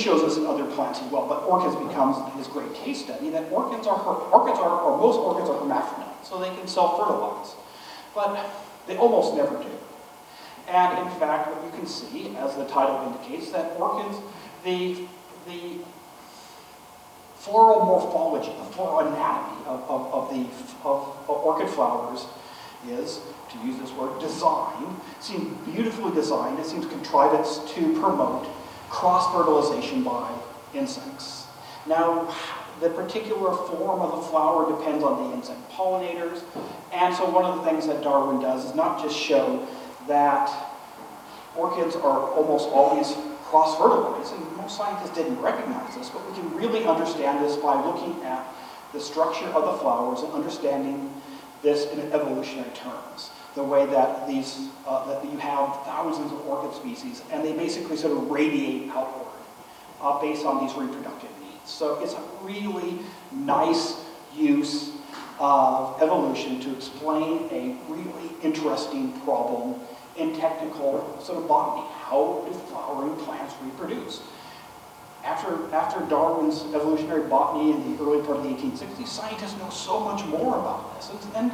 shows us in other plants as well, but orchids becomes his great case study that most orchids are hermaphrodite, so they can self-fertilize. But they almost never do. And in fact, what you can see, as the title indicates, that orchids, the floral morphology, the floral anatomy of orchid flowers is, to use this word, designed, seems beautifully designed. It seems contrivance to promote cross-fertilization by insects. Now, the particular form of the flower depends on the insect pollinators, and so one of the things that Darwin does is not just show that orchids are almost always cross-fertilized, and most scientists didn't recognize this, but we can really understand this by looking at the structure of the flowers and understanding this in evolutionary terms. The way that that you have thousands of orchid species, and they basically sort of radiate outward based on these reproductive needs. So it's a really nice use of evolution to explain a really interesting problem in technical sort of botany. How do flowering plants reproduce? After Darwin's evolutionary botany in the early part of the 1860s, scientists know so much more about this. And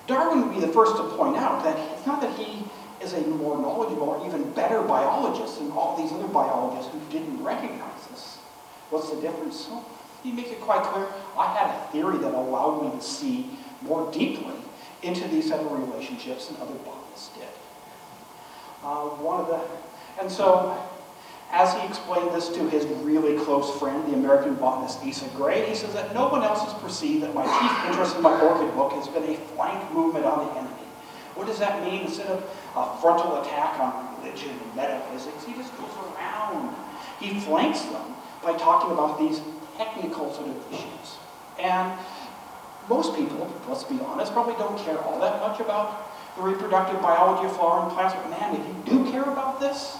Darwin would be the first to point out that it's not that he is a more knowledgeable or even better biologist than all these other biologists who didn't recognize this. What's the difference? Well, he makes it quite clear. I had a theory that allowed me to see more deeply into these set of relationships than other botanists did. And so, as he explained this to his really close friend, the American botanist Asa Gray, he says that no one else has perceived that my chief interest in my orchid book has been a flank movement on the enemy. What does that mean? Instead of a frontal attack on religion and metaphysics, he just goes around. He flanks them by talking about these technical sort of issues. And most people, let's be honest, probably don't care all that much about the reproductive biology of flowering plants, but man, if you do care about this,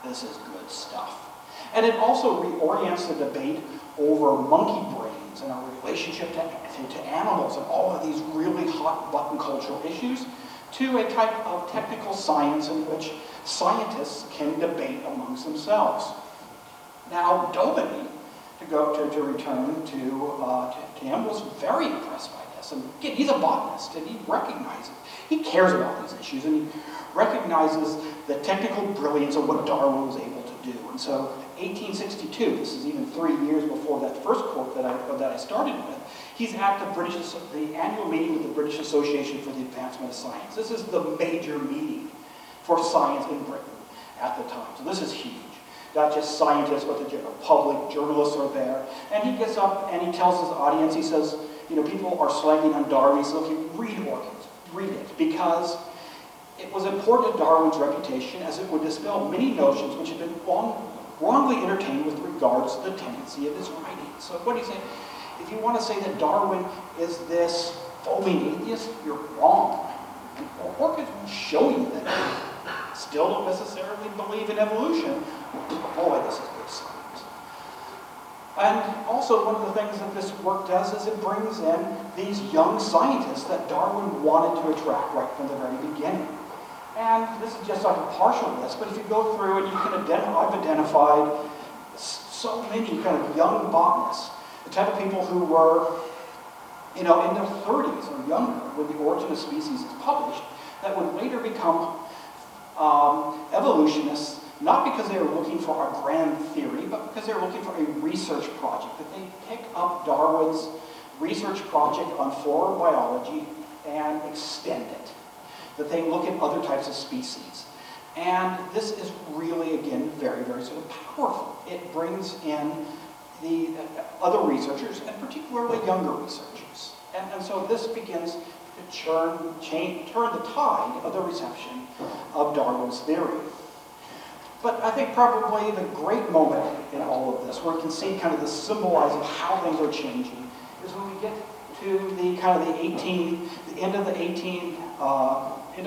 this is good stuff. And it also reorients the debate over monkey brains and our relationship to animals and all of these really hot-button cultural issues to a type of technical science in which scientists can debate amongst themselves. Now, Daubeny, to return to him, was very impressed by this. And again, he's a botanist, and he recognizes, he cares about these issues, and he recognizes the technical brilliance of what Darwin was able to do. And so, 1862, this is even 3 years before that first quote that I started with, he's at the annual meeting with the British Association for the Advancement of Science. This is the major meeting for science in Britain at the time. So this is huge. Not just scientists, but the general public, journalists are there. And he gets up and he tells his audience, he says, people are slagging on Darwin. He says, okay, read Orchids, read it, because it was important to Darwin's reputation as it would dispel many notions which had been wrongly entertained with regards to the tendency of his writings. So what do you say? If you want to say that Darwin is this foaming atheist, you're wrong. And Orchids will show you that they still don't necessarily believe in evolution. Boy, this is good science. And also one of the things that this work does is it brings in these young scientists that Darwin wanted to attract right from the very beginning. And this is just like a partial list, but if you go through and you can I've identified so many kind of young botanists, the type of people who were, in their 30s or younger when The Origin of Species is published, that would later become evolutionists, not because they were looking for a grand theory, but because they were looking for a research project, that they pick up Darwin's research project on floral biology and extend it, that they look at other types of species. And this is really, again, very, very sort of powerful. It brings in the other researchers, and particularly younger researchers. And so this begins to turn the tide of the reception of Darwin's theory. But I think probably the great moment in all of this, where you can see kind of the symbolize of how things are changing, is when we get to the kind of the end of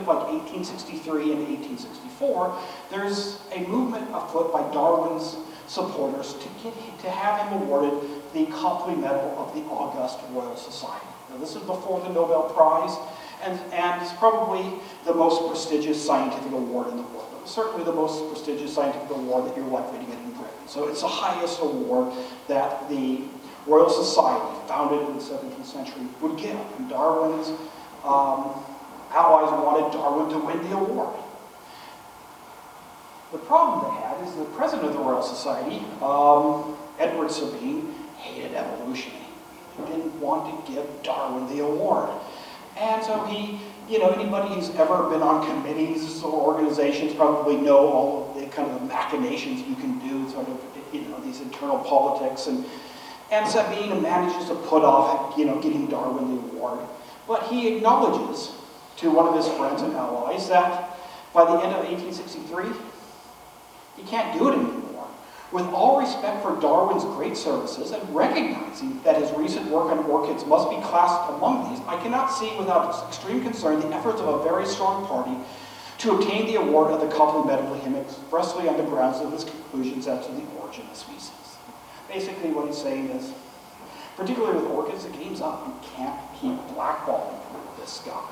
1863 and 1864. There's a movement afoot by Darwin's supporters to have him awarded the Copley Medal of the August Royal Society. Now, this is before the Nobel Prize, and it's probably the most prestigious scientific award in the world. Certainly the most prestigious scientific award that you're likely to get in Britain. So it's the highest award that the Royal Society, founded in the 17th century, would give. And Darwin's allies wanted Darwin to win the award. The problem they had is the president of the Royal Society, Edward Sabine, hated evolution. He really didn't want to give Darwin the award. And so he, anybody who's ever been on committees or organizations probably know all of the kind of machinations you can do, sort of, these internal politics. And Sabine manages to put off, getting Darwin the award. But he acknowledges to one of his friends and allies that by the end of 1863, he can't do it anymore. With all respect for Darwin's great services and recognizing that his recent work on orchids must be classed among these, I cannot see without extreme concern the efforts of a very strong party to obtain the award of the complimentary him expressly on the grounds of his conclusions as to the origin of species. Basically what he's saying is, particularly with orchids, the game's up. You can't keep blackballing this guy.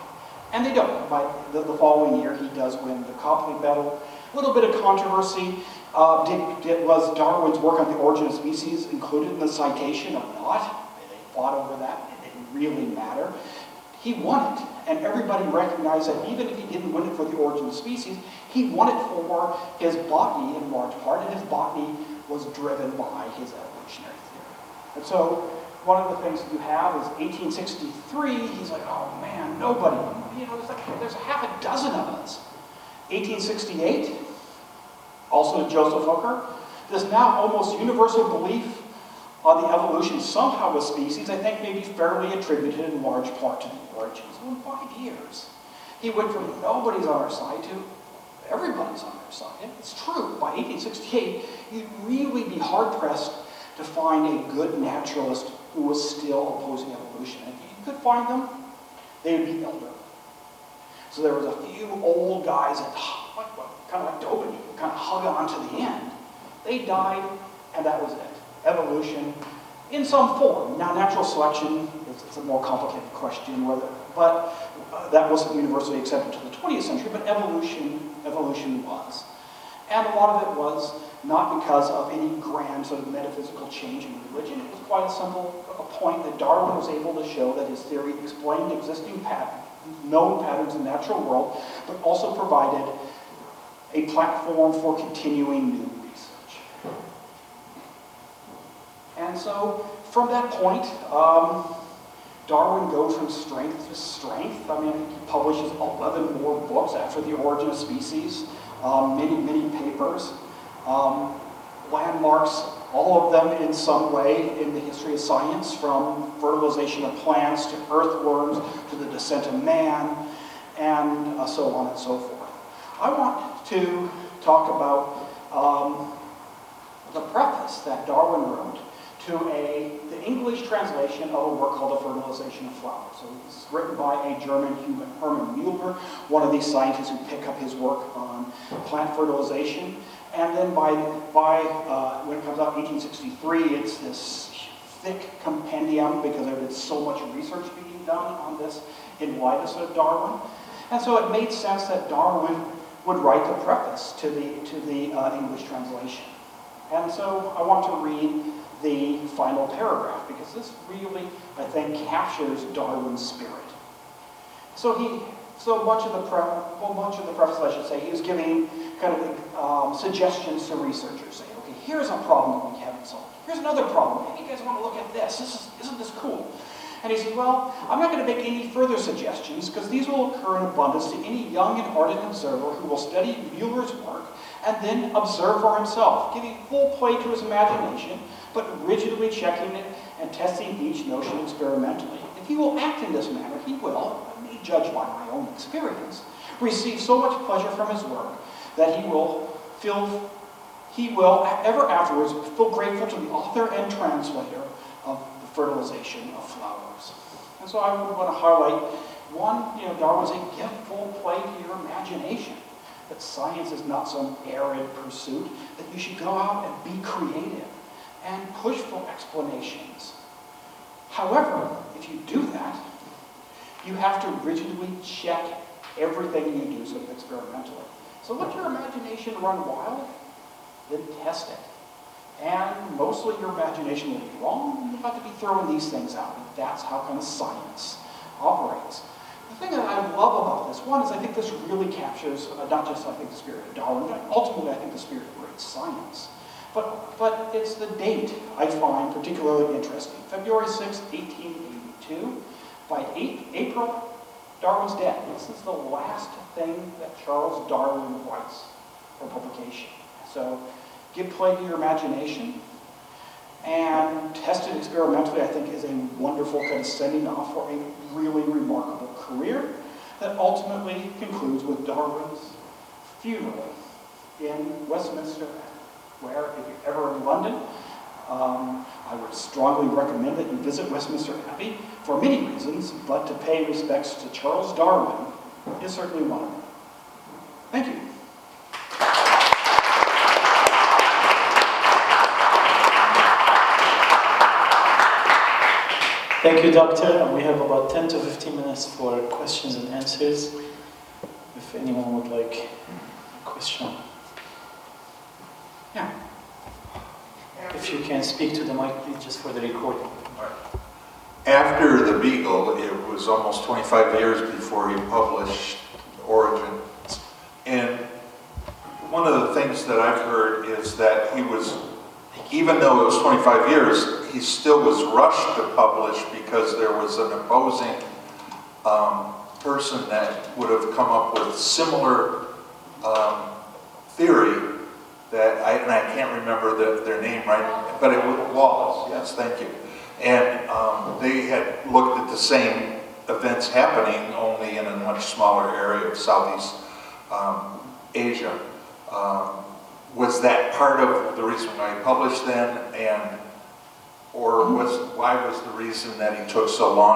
And they don't. By the following year, he does win the Copley Medal. A little bit of controversy. Was Darwin's work on the origin of species included in the citation or not? They fought over that. It didn't really matter. He won it. And everybody recognized that even if he didn't win it for the origin of species, he won it for his botany in large part, and his botany was driven by his evolutionary theory. And so one of the things that you have is 1863, he's like, oh man, nobody, there's half a dozen of us. 1868, also Joseph Hooker, there's now almost universal belief on the evolution somehow of species, I think maybe fairly attributed in large part to the origins. So in 5 years, he went from nobody's on our side to everybody's on their side. And it's true, by 1868, you'd really be hard-pressed to find a good naturalist who was still opposing evolution. And if you could find them, they would be elderly. So there was a few old guys that, kind of like doping, kind of hung on to the end. They died, and that was it. Evolution, in some form. Now, natural selection is a more complicated question, but that wasn't universally accepted until the 20th century, but evolution was. And a lot of it was not because of any grand sort of metaphysical change in religion. It was quite a simple point that Darwin was able to show that his theory explained existing known patterns in the natural world, but also provided a platform for continuing new research. And so, from that point, Darwin goes from strength to strength. I mean, he publishes 11 more books after The Origin of Species, many papers, landmarks, all of them in some way in the history of science, from fertilization of plants to earthworms to the descent of man, and so on and so forth. I want to talk about the preface that Darwin wrote to the English translation of a work called The Fertilization of Flowers. So it's written by a German human, Hermann Müller, one of these scientists who pick up his work on plant fertilization. And then by when it comes out in 1863, it's this thick compendium because there is so much research being done on this in light of Darwin. And so it made sense that Darwin would write the preface to the English translation. And so I want to read the final paragraph, because this really, I think, captures Darwin's spirit. So much of the preface, I should say, he was giving kind of suggestions to researchers, saying, okay, here's a problem that we haven't solved. Here's another problem. Maybe you guys want to look at this. Isn't this cool? And he says, well, I'm not going to make any further suggestions, because these will occur in abundance to any young and ardent observer who will study Müller's work and then observe for himself, giving full play to his imagination, but rigidly checking it and testing each notion experimentally. If he will act in this manner, he will, I may judge by my own experience, receive so much pleasure from his work that he will ever afterwards feel grateful to the author and translator of The Fertilization of Flowers. And so I would want to highlight one, Darwin saying, give full play to your imagination. That science is not some arid pursuit, that you should go out and be creative and push for explanations. However, if you do that, you have to rigidly check everything you do sort of experimentally. So let your imagination run wild, then test it. and mostly your imagination will be wrong. You're about to be throwing these things out. That's how kind of science operates. The thing that I love about this, one, is I think this really captures, not just, I think, the spirit of Darwin, but ultimately, I think, the spirit of great science. But it's the date I find particularly interesting. February 6, 1882. By April, Darwin's dead. This is the last thing that Charles Darwin writes for publication. So give play to your imagination, and test it experimentally, I think, is a wonderful kind of sending off for a really remarkable career that ultimately concludes with Darwin's funeral in Westminster, where, if you're ever in London, I would strongly recommend that you visit Westminster Abbey for many reasons, but to pay respects to Charles Darwin is certainly one of them. Thank you. Thank you, Doctor. And we have about 10 to 15 minutes for questions and answers. If anyone would like a question. Yeah. If you can speak to the mic, please, just for the recording. After The Beagle, it was almost 25 years before he published Origin. And one of the things that I've heard is that he was, even though it was 25 years, he still was rushed to publish because there was an opposing person that would have come up with similar theory that, and I can't remember their name right, but it was Wallace, yes, thank you. And they had looked at the same events happening, only in a much smaller area of Southeast Asia. Was that part of the reason why he published then, or why was the reason that he took so long